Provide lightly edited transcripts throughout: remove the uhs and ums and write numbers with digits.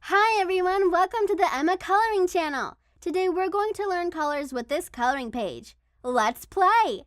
Hi everyone, welcome to the Emma Coloring Channel. Today we're going to learn colors with this coloring page. Let's play!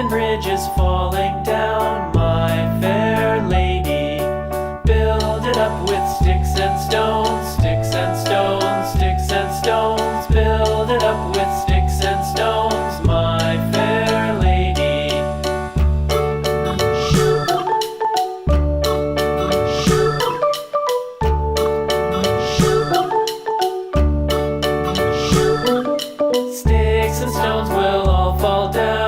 Bridge is falling down, my fair lady. Build it up with sticks and stones, sticks and stones, sticks and stones. Build it up with sticks and stones, my fair lady. Sticks and stones will all fall down.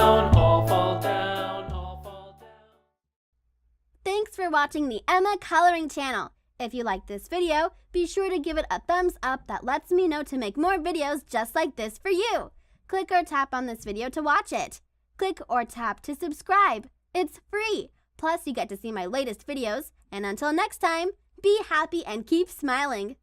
Thanks for watching the Emma Coloring Channel. If you liked this video, be sure to give it a thumbs up that lets me know to make more videos just like this for you. Click or tap on this video to watch it. Click or tap to subscribe. It's free. Plus, you get to see my latest videos. And until next time, be happy and keep smiling.